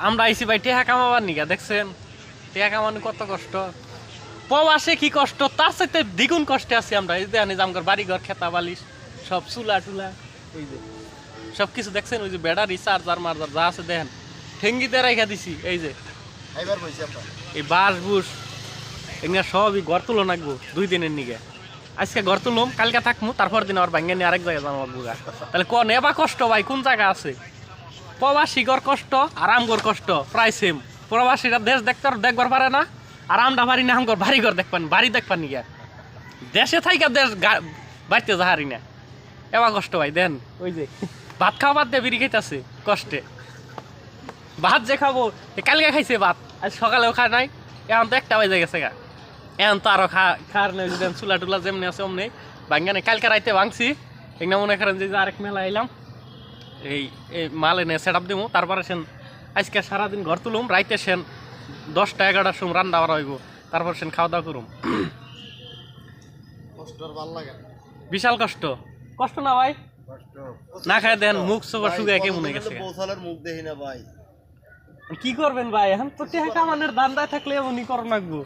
আমরা আইছি ভাই টেহা কামাবার নিগা, দেখছেন টেহা কামানো কত কষ্ট, প্রবাসে কি কষ্ট, তার সাথে দ্বিগুণ কষ্টে আছি আমরা। এই যে আনি জামগর বাড়ি ঘর খেতা বালিশ সব চুলা টুলা, এই যে সব কিছু দেখছেন, ওই যে ব্যাটারি চার্জার মার্জার যা আছে দেখেন ঠেঙ্গিতে রেখা দিছি। এই যে এই বাঁশ বুস এগুলো সবই ঘর তুলো নাকবো 2 দিনের নিগে। আজকে ঘর তুলুম, কালকে থাকবো, তারপর দিন আবার ভাঙ্গে নিয়ে আরেক জায়গায় যাবো বুগা। তাহলে কোন এবার কষ্ট ভাই কোন জায়গা আছে? প্রবাসী ঘর কষ্ট আর আমগর কষ্ট প্রায় সেম। প্রবাসীরা দেশ দেখবার পারে না, আর আমরা পারি না আমগর বাড়ি ঘর দেখবেন, বাড়ি দেখবেন নিগে। দেশে থাইকা দেশ বাড়িতে যাহারি না, এবার কষ্ট ভাই দেন। ওই যে ভাত খাওয়া বাদ দিয়ে বিড়ি খাইতেছে কষ্টে। ভাত যে খাবো কালকে খাইছে ভাত, আজ সকালেও খায় নাই, এখন তো 1টা বাজে গেছে গা, এখন তো আরো খার নেই। চুলা টুলা যেমনি আছে অমনি ভাঙ্গা নেই, কালকে রাইতে ভাঙছি। এখানে মনে করেন যে আরেক মেলা এলাম, এই মাল এনে সেট আপ দিব, তারপরে সেন আজকে সারাদিন ঘর তুলুম, রাইতে সেন 10টা 11টার সময় রান্না করা হইব, তারপর সেন খাওয়া দাওয়া করুম। বিশাল কষ্ট, কষ্ট না ভাই? না খাই দেন মুখ সবার শুকিয়ে কেমন হয়ে গেছে। কি করবেন ভাই, এখন তো টেহা কামানের দান্দায় থাকলে এমনই করো নাকবো।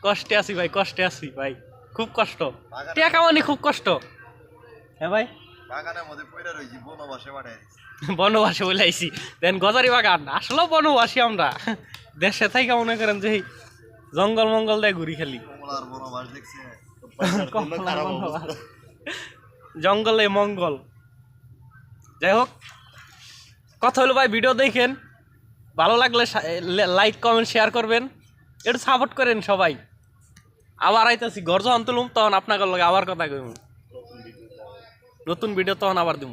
কষ্টে আছি ভাই, কষ্টে আছি ভাই, খুব কষ্ট, টেহা কামানি খুব কষ্ট। হ্যাঁ ভাই, বনবাসে বলে আইছি, দেন গজারি বাগান আসলেও বনবাসী আমরা। দেশে থাইকা মনে করেন যে জঙ্গল মঙ্গল দেয় ঘুরি খেলি, জঙ্গলে মঙ্গল। যাই হোক, কথা হলো ভাই, ভিডিও দেখেন, ভালো লাগলে লাইক কমেন্ট শেয়ার করবেন, একটু সাপোর্ট করেন সবাই। আবার আইতাছি ঘর যখন তুলুম তখন আপনাদের লগে আবার কথা কইব, নতুন ভিডিও তখন আবার দিব।